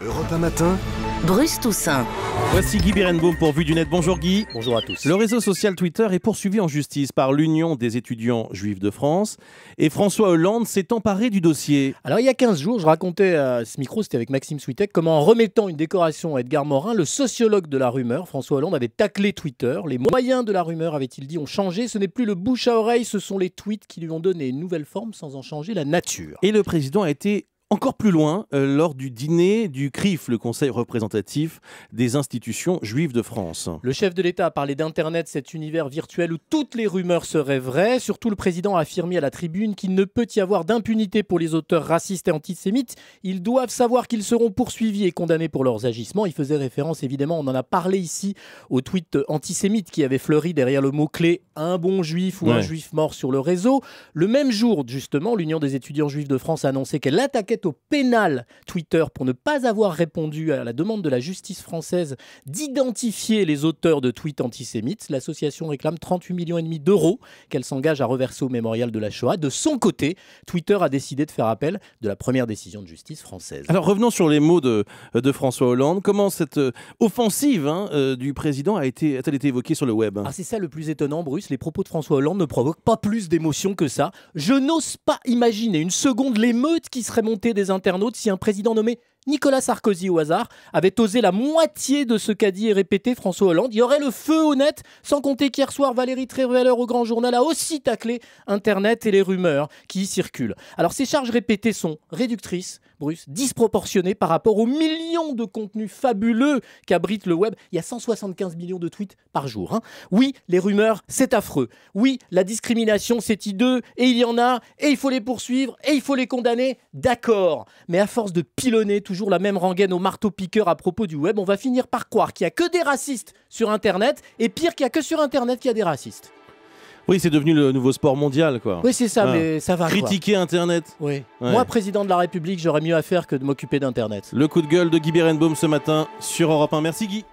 Europe 1 matin, Bruce Toussaint. Voici Guy Birenbaum pour Vue du Net. Bonjour Guy. Bonjour à tous. Le réseau social Twitter est poursuivi en justice par l'Union des étudiants juifs de France et François Hollande s'est emparé du dossier. Alors il y a 15 jours, je racontais à ce micro, c'était avec Maxime Switek, comment en remettant une décoration à Edgar Morin, le sociologue de la rumeur, François Hollande, avait taclé Twitter. Les moyens de la rumeur, avait-il dit, ont changé. Ce n'est plus le bouche à oreille, ce sont les tweets qui lui ont donné une nouvelle forme sans en changer la nature. Et le président a été encore plus loin lors du dîner du CRIF, le Conseil représentatif des institutions juives de France. Le chef de l'État a parlé d'Internet, cet univers virtuel où toutes les rumeurs seraient vraies. Surtout, le président a affirmé à la tribune qu'il ne peut y avoir d'impunité pour les auteurs racistes et antisémites. Ils doivent savoir qu'ils seront poursuivis et condamnés pour leurs agissements. Il faisait référence, évidemment, on en a parlé ici, au tweet antisémite qui avait fleuri derrière le mot-clé « un bon juif » ou « un juif mort » sur le réseau. Le même jour, justement, l'Union des étudiants juifs de France a annoncé qu'elle attaquait au pénal Twitter pour ne pas avoir répondu à la demande de la justice française d'identifier les auteurs de tweets antisémites. L'association réclame 38,5 millions d'euros qu'elle s'engage à reverser au mémorial de la Shoah. De son côté, Twitter a décidé de faire appel de la première décision de justice française. Alors revenons sur les mots de François Hollande. Comment cette offensive du président a-t-elle été évoquée sur le web? C'est ça le plus étonnant, Bruce. Les propos de François Hollande ne provoquent pas plus d'émotion que ça. Je n'ose pas imaginer une seconde l'émeute qui serait montée des internautes si un président nommé Nicolas Sarkozy au hasard avait osé la moitié de ce qu'a dit et répété François Hollande. Il y aurait le feu au net, sans compter qu'hier soir, Valérie Trierweiler au Grand Journal a aussi taclé Internet et les rumeurs qui y circulent. Alors ces charges répétées sont réductrices, Bruce, disproportionnées par rapport aux millions de contenus fabuleux qu'abrite le web. Il y a 175 millions de tweets par jour. Oui, les rumeurs, c'est affreux. Oui, la discrimination, c'est hideux, et il y en a, et il faut les poursuivre, et il faut les condamner. D'accord, mais à force de pilonner toujours la même rengaine au marteau-piqueur à propos du web, on va finir par croire qu'il n'y a que des racistes sur Internet, et pire qu'il n'y a que sur Internet qu'il y a des racistes. Oui, c'est devenu le nouveau sport mondial, quoi. Oui, c'est ça, mais ça va. Critiquer Internet. Oui. Ouais. Moi, président de la République, j'aurais mieux à faire que de m'occuper d'Internet. Le coup de gueule de Guy Birenbaum ce matin sur Europe 1. Merci Guy.